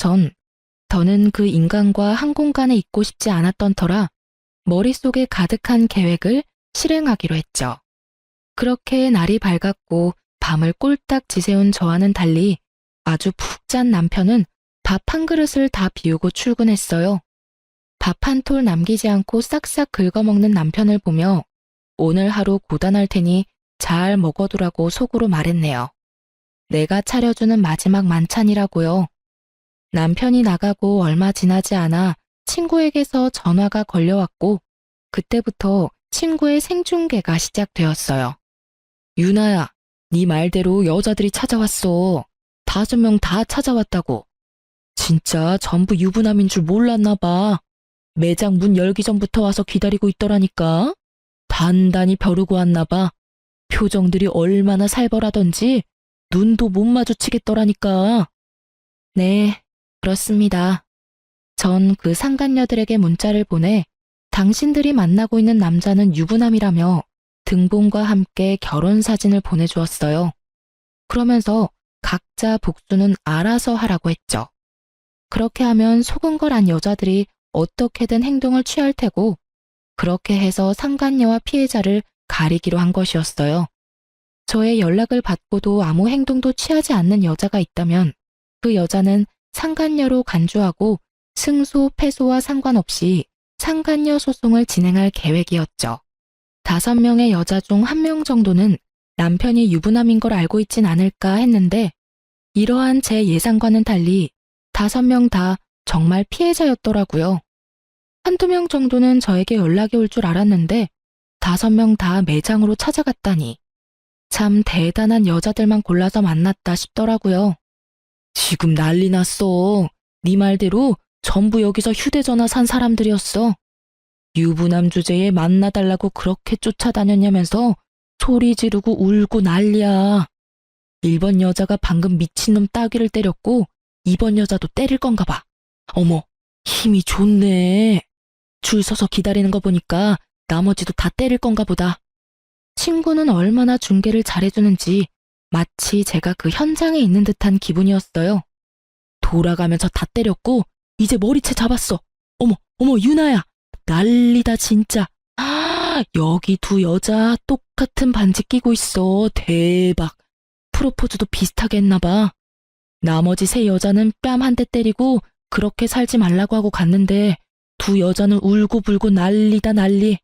더는 그 인간과 한 공간에 있고 싶지 않았던 터라 머릿속에 가득한 계획을 실행하기로 했죠. 그렇게 날이 밝았고 밤을 꼴딱 지새운 저와는 달리 아주 푹 잔 남편은 밥 한 그릇을 다 비우고 출근했어요. 밥 한 톨 남기지 않고 싹싹 긁어먹는 남편을 보며 오늘 하루 고단할 테니 잘 먹어두라고 속으로 말했네요. 내가 차려주는 마지막 만찬이라고요. 남편이 나가고 얼마 지나지 않아 친구에게서 전화가 걸려왔고 그때부터 친구의 생중계가 시작되었어요. 유나야, 네 말대로 여자들이 찾아왔어. 5명 다 찾아왔다고. 진짜 전부 유부남인 줄 몰랐나 봐. 매장 문 열기 전부터 와서 기다리고 있더라니까. 단단히 벼르고 왔나 봐. 표정들이 얼마나 살벌하던지 눈도 못 마주치겠더라니까. 네, 그렇습니다. 전 그 상간녀들에게 문자를 보내 당신들이 만나고 있는 남자는 유부남이라며 등본과 함께 결혼 사진을 보내주었어요. 그러면서 각자 복수는 알아서 하라고 했죠. 그렇게 하면 속은 걸 안 여자들이 어떻게든 행동을 취할 테고 그렇게 해서 상간녀와 피해자를 가리기로 한 것이었어요. 저의 연락을 받고도 아무 행동도 취하지 않는 여자가 있다면 그 여자는 상간녀로 간주하고 승소, 패소와 상관없이 상간녀 소송을 진행할 계획이었죠. 5명의 여자 중 1명 정도는 남편이 유부남인 걸 알고 있진 않을까 했는데 이러한 제 예상과는 달리 5명 다 정말 피해자였더라고요. 1~2명 정도는 저에게 연락이 올 줄 알았는데 5명 다 매장으로 찾아갔다니 참 대단한 여자들만 골라서 만났다 싶더라고요. 지금 난리 났어. 네 말대로 전부 여기서 휴대전화 산 사람들이었어. 유부남 주제에 만나달라고 그렇게 쫓아다녔냐면서 소리 지르고 울고 난리야. 1번 여자가 방금 미친놈 따귀를 때렸고 2번 여자도 때릴 건가 봐. 어머, 힘이 좋네. 줄 서서 기다리는 거 보니까 나머지도 다 때릴 건가 보다. 친구는 얼마나 중계를 잘해주는지 마치 제가 그 현장에 있는 듯한 기분이었어요. 돌아가면서 다 때렸고 이제 머리채 잡았어. 어머, 유나야. 난리다 진짜. 여기 2 여자 똑같은 반지 끼고 있어. 대박. 프로포즈도 비슷하게 했나 봐. 나머지 3 여자는 뺨 한 대 때리고 그렇게 살지 말라고 하고 갔는데 2 여자는 울고불고 난리다 난리.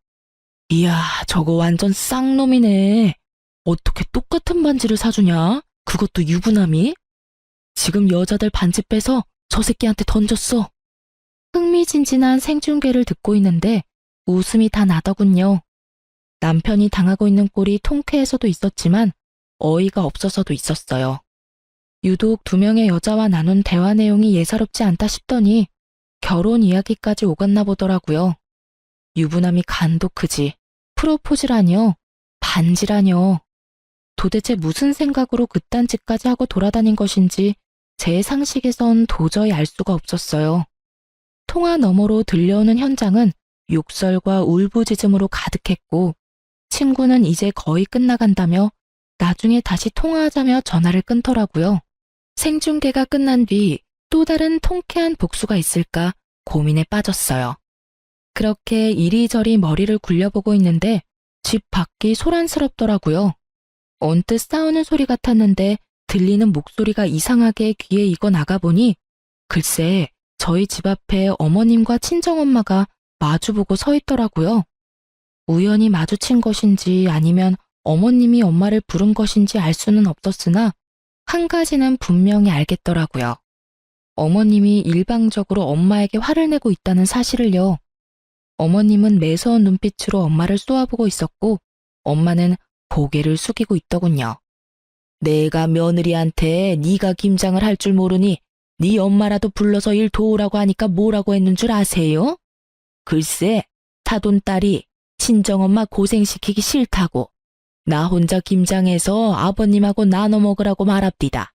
이야, 저거 완전 쌍놈이네. 어떻게 똑같은 반지를 사주냐? 그것도 유부남이? 지금 여자들 반지 빼서 저 새끼한테 던졌어. 흥미진진한 생중계를 듣고 있는데 웃음이 다 나더군요. 남편이 당하고 있는 꼴이 통쾌해서도 있었지만 어이가 없어서도 있었어요. 유독 두 명의 여자와 나눈 대화 내용이 예사롭지 않다 싶더니 결혼 이야기까지 오갔나 보더라고요. 유부남이 간도 크지. 프로포즈라뇨. 반지라뇨. 도대체 무슨 생각으로 그딴 짓까지 하고 돌아다닌 것인지 제 상식에선 도저히 알 수가 없었어요. 통화 너머로 들려오는 현장은 욕설과 울부짖음으로 가득했고 친구는 이제 거의 끝나간다며 나중에 다시 통화하자며 전화를 끊더라고요. 생중계가 끝난 뒤 또 다른 통쾌한 복수가 있을까 고민에 빠졌어요. 그렇게 이리저리 머리를 굴려보고 있는데 집 밖이 소란스럽더라고요. 언뜻 싸우는 소리 같았는데 들리는 목소리가 이상하게 귀에 익어 나가보니 글쎄 저희 집 앞에 어머님과 친정엄마가 마주보고 서 있더라고요. 우연히 마주친 것인지 아니면 어머님이 엄마를 부른 것인지 알 수는 없었으나 한 가지는 분명히 알겠더라고요. 어머님이 일방적으로 엄마에게 화를 내고 있다는 사실을요. 어머님은 매서운 눈빛으로 엄마를 쏘아보고 있었고 엄마는 고개를 숙이고 있더군요. 내가 며느리한테 네가 김장을 할 줄 모르니 네 엄마라도 불러서 일 도우라고 하니까 뭐라고 했는 줄 아세요? 글쎄, 사돈 딸이 친정엄마 고생시키기 싫다고 나 혼자 김장해서 아버님하고 나눠 먹으라고 말합디다.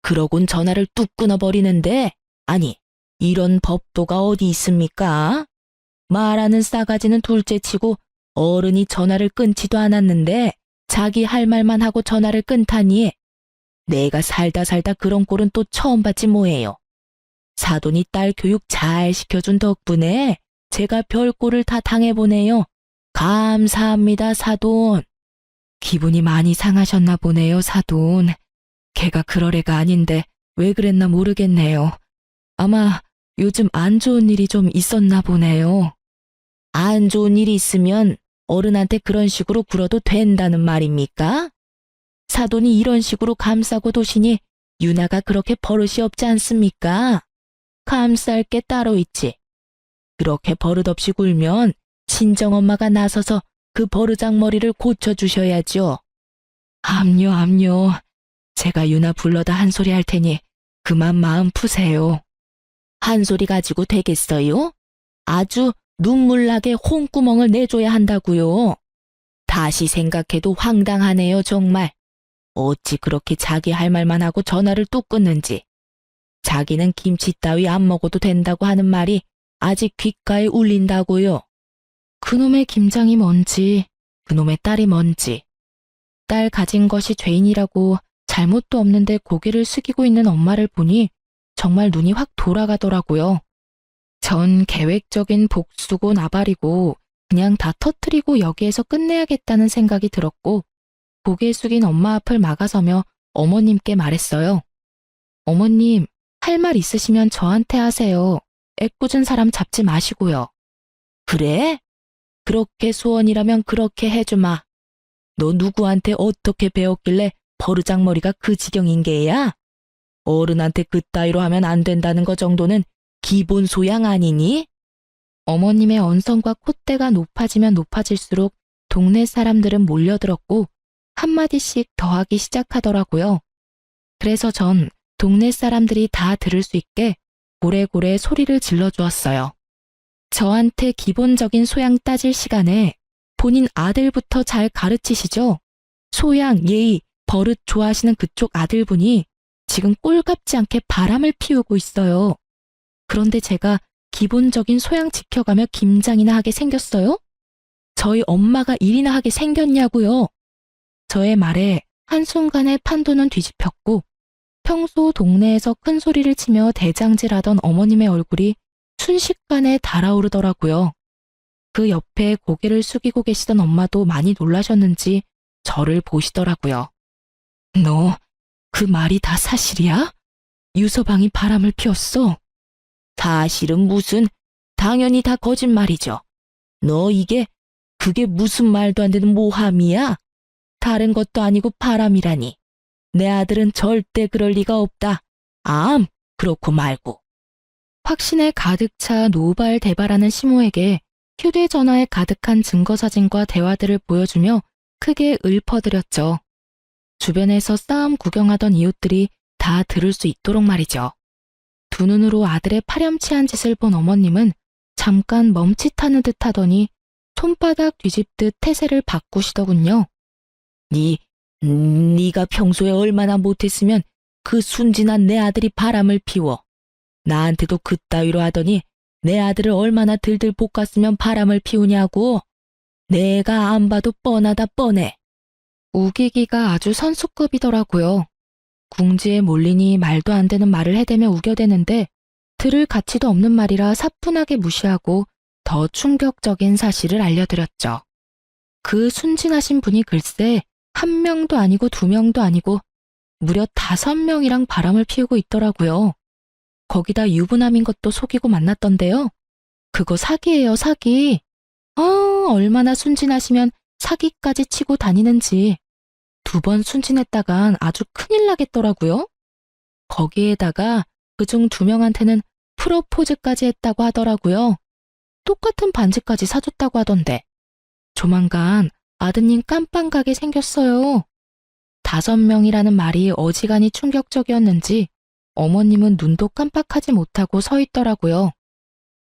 그러곤 전화를 뚝 끊어버리는데 아니 이런 법도가 어디 있습니까? 말하는 싸가지는 둘째치고 어른이 전화를 끊지도 않았는데 자기 할 말만 하고 전화를 끊다니 내가 살다 그런 꼴은 또 처음 봤지 뭐예요. 사돈이 딸 교육 잘 시켜준 덕분에 제가 별꼴을 다 당해보네요. 감사합니다, 사돈. 기분이 많이 상하셨나 보네요, 사돈. 걔가 그럴 애가 아닌데 왜 그랬나 모르겠네요. 아마 요즘 안 좋은 일이 좀 있었나 보네요. 안 좋은 일이 있으면 어른한테 그런 식으로 굴어도 된다는 말입니까? 사돈이 이런 식으로 감싸고 도시니 유나가 그렇게 버릇이 없지 않습니까? 감쌀 게 따로 있지. 그렇게 버릇없이 굴면 친정엄마가 나서서 그 버르장머리를 고쳐주셔야죠. 암요. 제가 유나 불러다 한 소리 할 테니 그만 마음 푸세요. 한 소리 가지고 되겠어요? 아주 눈물나게 홍구멍을 내줘야 한다고요. 다시 생각해도 황당하네요, 정말. 어찌 그렇게 자기 할 말만 하고 전화를 뚝 끊는지. 자기는 김치 따위 안 먹어도 된다고 하는 말이 아직 귓가에 울린다고요. 그놈의 김장이 뭔지, 그놈의 딸이 뭔지. 딸 가진 것이 죄인이라고 잘못도 없는데 고개를 숙이고 있는 엄마를 보니 정말 눈이 확 돌아가더라고요. 전 계획적인 복수고 나발이고 그냥 다 터뜨리고 여기에서 끝내야겠다는 생각이 들었고 고개 숙인 엄마 앞을 막아서며 어머님께 말했어요. 어머님, 할 말 있으시면 저한테 하세요. 애꿎은 사람 잡지 마시고요. 그래? 그렇게 소원이라면 그렇게 해주마. 너 누구한테 어떻게 배웠길래 버르장머리가 그 지경인 게야? 어른한테 그따위로 하면 안 된다는 거 정도는 기본 소양 아니니? 어머님의 언성과 콧대가 높아지면 높아질수록 동네 사람들은 몰려들었고 한마디씩 더하기 시작하더라고요. 그래서 전 동네 사람들이 다 들을 수 있게 고래고래 소리를 질러주었어요. 저한테 기본적인 소양 따질 시간에 본인 아들부터 잘 가르치시죠? 소양, 예의, 버릇 좋아하시는 그쪽 아들분이 지금 꼴같지 않게 바람을 피우고 있어요. 그런데 제가 기본적인 소양 지켜가며 김장이나 하게 생겼어요? 저희 엄마가 일이나 하게 생겼냐고요? 저의 말에 한순간에 판도는 뒤집혔고 평소 동네에서 큰 소리를 치며 대장질하던 어머님의 얼굴이 순식간에 달아오르더라고요. 그 옆에 고개를 숙이고 계시던 엄마도 많이 놀라셨는지 저를 보시더라고요. 너, 그 말이 다 사실이야? 유서방이 바람을 피웠어? 사실은 무슨, 당연히 다 거짓말이죠. 너 그게 무슨 말도 안 되는 모함이야? 다른 것도 아니고 바람이라니. 내 아들은 절대 그럴 리가 없다. 그렇고 말고. 확신에 가득 차 노발대발하는 시모에게 휴대전화에 가득한 증거사진과 대화들을 보여주며 크게 읊어드렸죠. 주변에서 싸움 구경하던 이웃들이 다 들을 수 있도록 말이죠. 두 눈으로 아들의 파렴치한 짓을 본 어머님은 잠깐 멈칫하는 듯 하더니 손바닥 뒤집듯 태세를 바꾸시더군요. 네가 평소에 얼마나 못했으면 그 순진한 내 아들이 바람을 피워. 나한테도 그따위로 하더니 내 아들을 얼마나 들들 볶았으면 바람을 피우냐고. 내가 안 봐도 뻔하다 뻔해. 우기기가 아주 선수급이더라고요. 궁지에 몰리니 말도 안 되는 말을 해대며 우겨대는데 들을 가치도 없는 말이라 사뿐하게 무시하고 더 충격적인 사실을 알려드렸죠. 그 순진하신 분이 글쎄 1명도 아니고 2명도 아니고 무려 5명이랑 바람을 피우고 있더라고요. 거기다 유부남인 것도 속이고 만났던데요. 그거 사기예요, 사기. 얼마나 순진하시면 사기까지 치고 다니는지. 2번 순진했다간 아주 큰일 나겠더라고요. 거기에다가 그중 2명한테는 프로포즈까지 했다고 하더라고요. 똑같은 반지까지 사줬다고 하던데. 조만간 아드님 깜빵 가게 생겼어요. 5명이라는 말이 어지간히 충격적이었는지 어머님은 눈도 깜빡하지 못하고 서 있더라고요.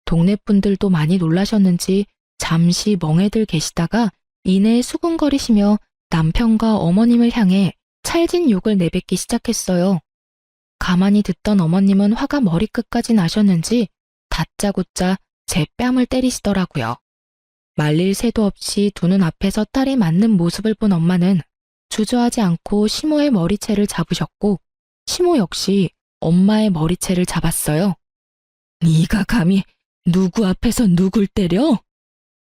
동네 분들도 많이 놀라셨는지 잠시 멍해들 계시다가 이내 수군거리시며 남편과 어머님을 향해 찰진 욕을 내뱉기 시작했어요. 가만히 듣던 어머님은 화가 머리끝까지 나셨는지 다짜고짜 제 뺨을 때리시더라고요. 말릴 새도 없이 두 눈 앞에서 딸이 맞는 모습을 본 엄마는 주저하지 않고 시모의 머리채를 잡으셨고 시모 역시 엄마의 머리채를 잡았어요. 네가 감히 누구 앞에서 누굴 때려?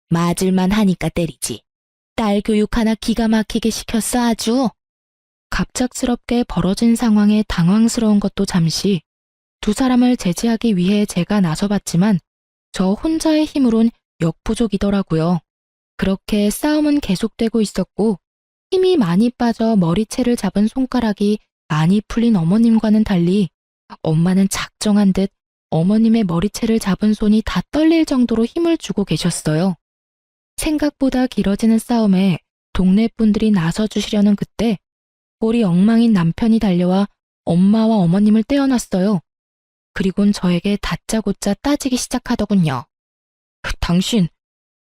맞을만 하니까 때리지. 딸 교육 하나 기가 막히게 시켰어 아주. 갑작스럽게 벌어진 상황에 당황스러운 것도 잠시 두 사람을 제지하기 위해 제가 나서봤지만 저 혼자의 힘으론 역부족이더라고요. 그렇게 싸움은 계속되고 있었고 힘이 많이 빠져 머리채를 잡은 손가락이 많이 풀린 어머님과는 달리 엄마는 작정한 듯 어머님의 머리채를 잡은 손이 다 떨릴 정도로 힘을 주고 계셨어요. 생각보다 길어지는 싸움에 동네 분들이 나서주시려는 그때 꼴이 엉망인 남편이 달려와 엄마와 어머님을 떼어놨어요. 그리곤 저에게 다짜고짜 따지기 시작하더군요.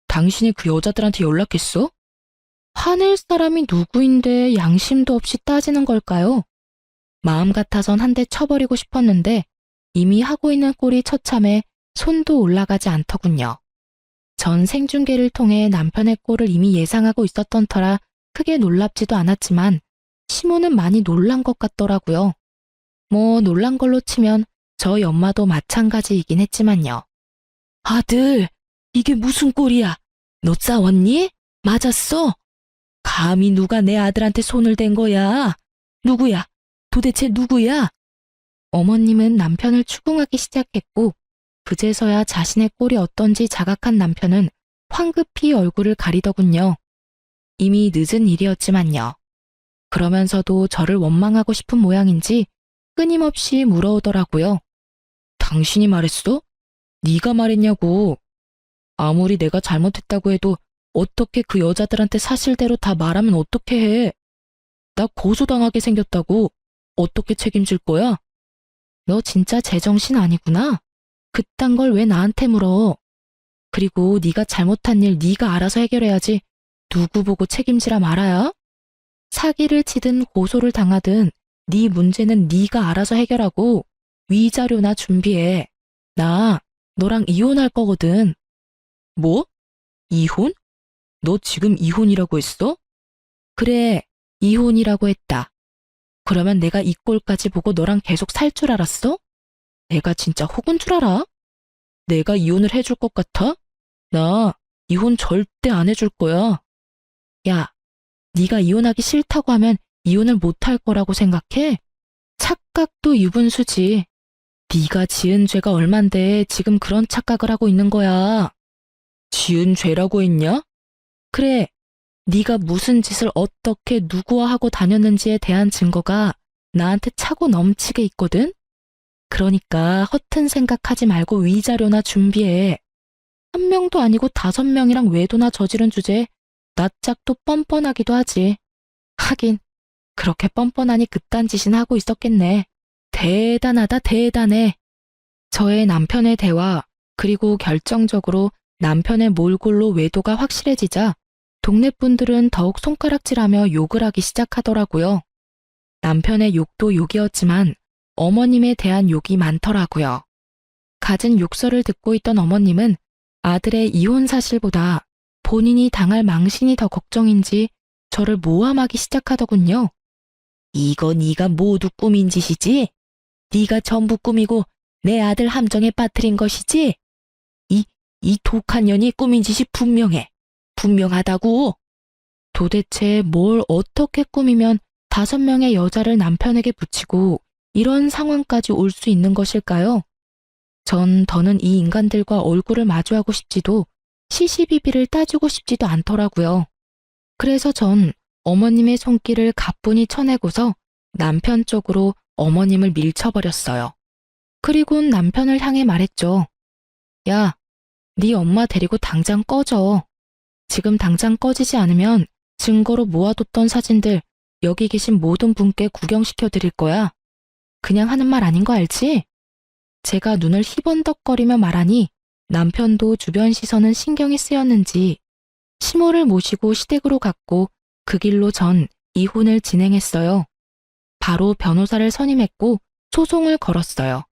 당신이 그 여자들한테 연락했어? 화낼 사람이 누구인데 양심도 없이 따지는 걸까요? 마음 같아선 한 대 쳐버리고 싶었는데 이미 하고 있는 꼴이 처참해 손도 올라가지 않더군요. 전 생중계를 통해 남편의 꼴을 이미 예상하고 있었던 터라 크게 놀랍지도 않았지만 시모는 많이 놀란 것 같더라고요. 뭐 놀란 걸로 치면 저희 엄마도 마찬가지이긴 했지만요. 아들, 이게 무슨 꼴이야? 너 싸웠니? 맞았어? 감히 누가 내 아들한테 손을 댄 거야? 누구야? 도대체 누구야? 어머님은 남편을 추궁하기 시작했고 그제서야 자신의 꼴이 어떤지 자각한 남편은 황급히 얼굴을 가리더군요. 이미 늦은 일이었지만요. 그러면서도 저를 원망하고 싶은 모양인지 끊임없이 물어오더라고요. 당신이 말했어? 네가 말했냐고. 아무리 내가 잘못했다고 해도 어떻게 그 여자들한테 사실대로 다 말하면 어떻게 해? 나 고소당하게 생겼다고. 어떻게 책임질 거야? 너 진짜 제정신 아니구나. 그딴 걸 왜 나한테 물어. 그리고 네가 잘못한 일 네가 알아서 해결해야지. 누구 보고 책임지라 말아야? 사기를 치든 고소를 당하든 네 문제는 네가 알아서 해결하고 위자료나 준비해. 나 너랑 이혼할 거거든. 뭐? 이혼? 너 지금 이혼이라고 했어? 그래, 이혼이라고 했다. 그러면 내가 이 꼴까지 보고 너랑 계속 살 줄 알았어? 내가 진짜 혹은 줄 알아? 내가 이혼을 해줄 것 같아? 나 이혼 절대 안 해줄 거야. 야, 네가 이혼하기 싫다고 하면 이혼을 못할 거라고 생각해? 착각도 유분수지. 네가 지은 죄가 얼만데 지금 그런 착각을 하고 있는 거야. 지은 죄라고 했냐? 그래, 네가 무슨 짓을 어떻게 누구와 하고 다녔는지에 대한 증거가 나한테 차고 넘치게 있거든? 그러니까 허튼 생각하지 말고 위자료나 준비해. 한 명도 아니고 5명이랑 외도나 저지른 주제에 낯짝도 뻔뻔하기도 하지. 하긴 그렇게 뻔뻔하니 그딴 짓은 하고 있었겠네. 대단하다 대단해. 저의 남편의 대화 그리고 결정적으로 남편의 몰골로 외도가 확실해지자 동네 분들은 더욱 손가락질하며 욕을 하기 시작하더라고요. 남편의 욕도 욕이었지만 어머님에 대한 욕이 많더라고요. 갖은 욕설을 듣고 있던 어머님은 아들의 이혼 사실보다 본인이 당할 망신이 더 걱정인지 저를 모함하기 시작하더군요. 이거 네가 모두 꾸민 짓이지? 네가 전부 꾸미고 내 아들 함정에 빠뜨린 것이지? 이 독한 년이 꾸민 짓이 분명해. 분명하다고. 도대체 뭘 어떻게 꾸미면 5명의 여자를 남편에게 붙이고 이런 상황까지 올 수 있는 것일까요? 전 더는 이 인간들과 얼굴을 마주하고 싶지도 시시비비를 따지고 싶지도 않더라고요. 그래서 전 어머님의 손길을 가뿐히 쳐내고서 남편 쪽으로 어머님을 밀쳐버렸어요. 그리곤 남편을 향해 말했죠. 야, 네 엄마 데리고 당장 꺼져. 지금 당장 꺼지지 않으면 증거로 모아뒀던 사진들 여기 계신 모든 분께 구경시켜 드릴 거야. 그냥 하는 말 아닌 거 알지? 제가 눈을 희번덕거리며 말하니 남편도 주변 시선은 신경이 쓰였는지 시모를 모시고 시댁으로 갔고 그 길로 전 이혼을 진행했어요. 바로 변호사를 선임했고 소송을 걸었어요.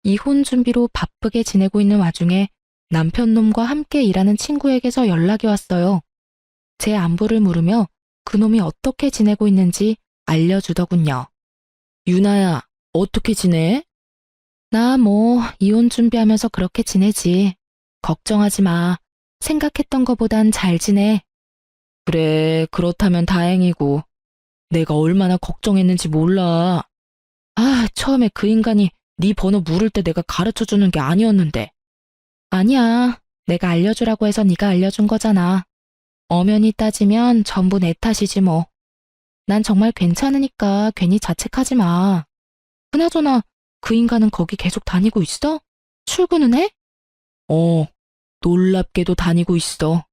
이혼 준비로 바쁘게 지내고 있는 와중에 남편 놈과 함께 일하는 친구에게서 연락이 왔어요. 제 안부를 물으며 그놈이 어떻게 지내고 있는지 알려주더군요. 유나야, 어떻게 지내? 나 이혼 준비하면서 그렇게 지내지. 걱정하지 마. 생각했던 것보단 잘 지내. 그래, 그렇다면 다행이고. 내가 얼마나 걱정했는지 몰라. 처음에 그 인간이 네 번호 물을 때 내가 가르쳐주는 게 아니었는데. 아니야. 내가 알려주라고 해서 네가 알려준 거잖아. 엄연히 따지면 전부 내 탓이지 뭐. 난 정말 괜찮으니까 괜히 자책하지 마. 그나저나 그 인간은 거기 계속 다니고 있어? 출근은 해? 놀랍게도 다니고 있어.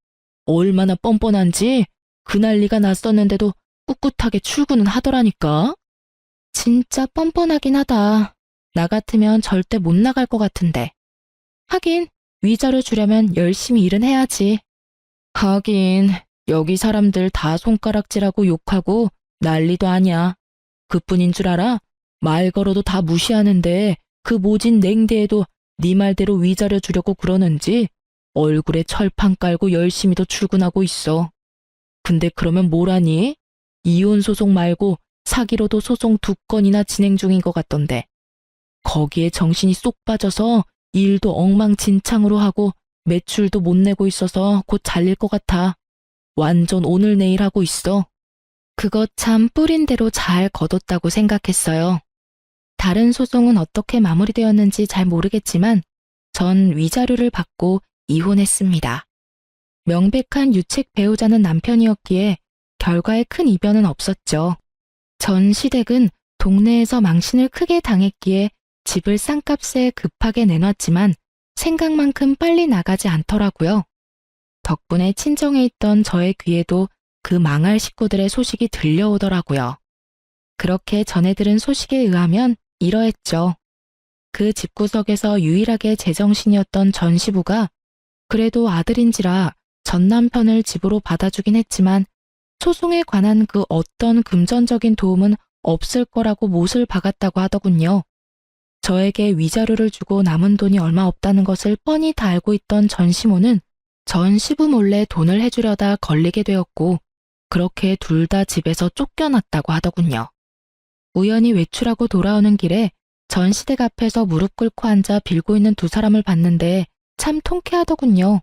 얼마나 뻔뻔한지 그 난리가 났었는데도 꿋꿋하게 출근은 하더라니까. 진짜 뻔뻔하긴 하다. 나 같으면 절대 못 나갈 것 같은데. 하긴 위자료 주려면 열심히 일은 해야지. 하긴 여기 사람들 다 손가락질하고 욕하고 난리도 아니야. 그뿐인 줄 알아? 말 걸어도 다 무시하는데 그 모진 냉대에도 네 말대로 위자료 주려고 그러는지 얼굴에 철판 깔고 열심히도 출근하고 있어. 근데 그러면 뭐라니? 이혼 소송 말고 사기로도 소송 2건이나 진행 중인 것 같던데. 거기에 정신이 쏙 빠져서 일도 엉망진창으로 하고 매출도 못 내고 있어서 곧 잘릴 것 같아. 완전 오늘 내일 하고 있어. 그거 참 뿌린 대로 잘 거뒀다고 생각했어요. 다른 소송은 어떻게 마무리되었는지 잘 모르겠지만 전 위자료를 받고 이혼했습니다. 명백한 유책 배우자는 남편이었기에 결과에 큰 이변은 없었죠. 전 시댁은 동네에서 망신을 크게 당했기에 집을 싼 값에 급하게 내놨지만 생각만큼 빨리 나가지 않더라고요. 덕분에 친정에 있던 저의 귀에도 그 망할 식구들의 소식이 들려오더라고요. 그렇게 전해 들은 소식에 의하면 이러했죠. 그 집구석에서 유일하게 제정신이었던 전 시부가 그래도 아들인지라 전 남편을 집으로 받아주긴 했지만 소송에 관한 그 어떤 금전적인 도움은 없을 거라고 못을 박았다고 하더군요. 저에게 위자료를 주고 남은 돈이 얼마 없다는 것을 뻔히 다 알고 있던 전 시모는 전 시부 몰래 돈을 해주려다 걸리게 되었고 그렇게 둘 다 집에서 쫓겨났다고 하더군요. 우연히 외출하고 돌아오는 길에 전 시댁 앞에서 무릎 꿇고 앉아 빌고 있는 두 사람을 봤는데 참 통쾌하더군요.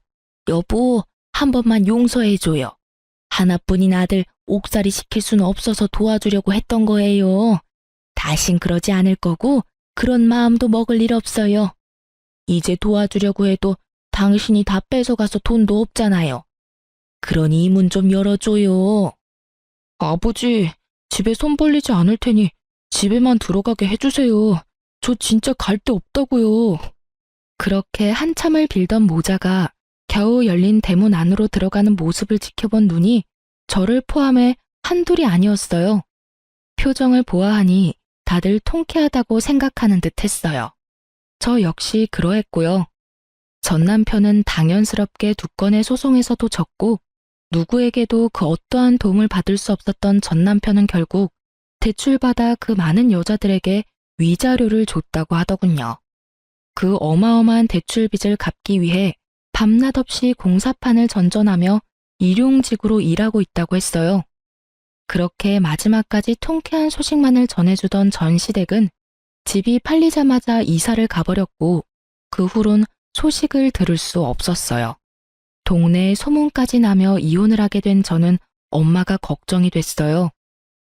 여보, 한 번만 용서해줘요. 하나뿐인 아들 옥살이 시킬 수는 없어서 도와주려고 했던 거예요. 다신 그러지 않을 거고 그런 마음도 먹을 일 없어요. 이제 도와주려고 해도 당신이 다 뺏어가서 돈도 없잖아요. 그러니 이 문 좀 열어줘요. 아버지, 집에 손 벌리지 않을 테니 집에만 들어가게 해주세요. 저 진짜 갈 데 없다고요. 그렇게 한참을 빌던 모자가 겨우 열린 대문 안으로 들어가는 모습을 지켜본 눈이 저를 포함해 한둘이 아니었어요. 표정을 보아하니 다들 통쾌하다고 생각하는 듯 했어요. 저 역시 그러했고요. 전 남편은 당연스럽게 두 건의 소송에서도 졌고 누구에게도 그 어떠한 도움을 받을 수 없었던 전 남편은 결국 대출받아 그 많은 여자들에게 위자료를 줬다고 하더군요. 그 어마어마한 대출 빚을 갚기 위해 밤낮 없이 공사판을 전전하며 일용직으로 일하고 있다고 했어요. 그렇게 마지막까지 통쾌한 소식만을 전해주던 전 시댁은 집이 팔리자마자 이사를 가버렸고 그 후론 소식을 들을 수 없었어요. 동네에 소문까지 나며 이혼을 하게 된 저는 엄마가 걱정이 됐어요.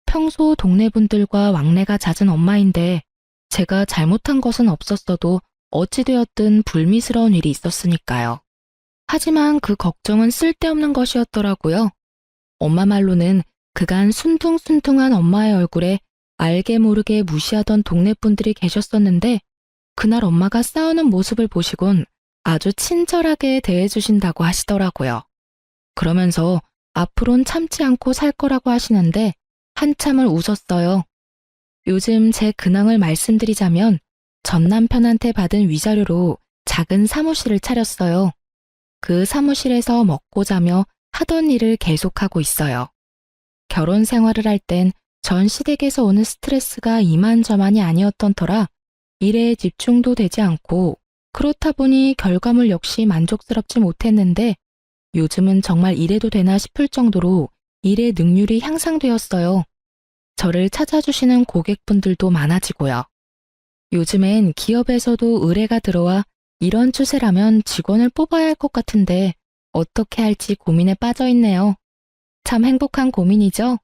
평소 동네 분들과 왕래가 잦은 엄마인데 제가 잘못한 것은 없었어도 어찌되었든 불미스러운 일이 있었으니까요. 하지만 그 걱정은 쓸데없는 것이었더라고요. 엄마 말로는 그간 순둥순둥한 엄마의 얼굴에 알게 모르게 무시하던 동네 분들이 계셨었는데 그날 엄마가 싸우는 모습을 보시곤 아주 친절하게 대해주신다고 하시더라고요. 그러면서 앞으론 참지 않고 살 거라고 하시는데 한참을 웃었어요. 요즘 제 근황을 말씀드리자면 전 남편한테 받은 위자료로 작은 사무실을 차렸어요. 그 사무실에서 먹고 자며 하던 일을 계속하고 있어요. 결혼 생활을 할 땐 전 시댁에서 오는 스트레스가 이만저만이 아니었던 터라 일에 집중도 되지 않고 그렇다 보니 결과물 역시 만족스럽지 못했는데 요즘은 정말 이래도 되나 싶을 정도로 일의 능률이 향상되었어요. 저를 찾아주시는 고객분들도 많아지고요. 요즘엔 기업에서도 의뢰가 들어와 이런 추세라면 직원을 뽑아야 할 것 같은데 어떻게 할지 고민에 빠져 있네요. 참 행복한 고민이죠?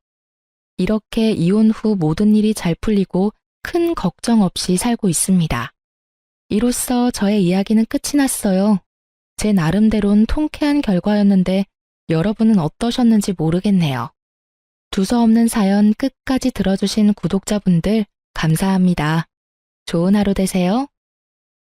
이렇게 이혼 후 모든 일이 잘 풀리고 큰 걱정 없이 살고 있습니다. 이로써 저의 이야기는 끝이 났어요. 제 나름대론 통쾌한 결과였는데 여러분은 어떠셨는지 모르겠네요. 두서없는 사연 끝까지 들어주신 구독자분들 감사합니다. 좋은 하루 되세요.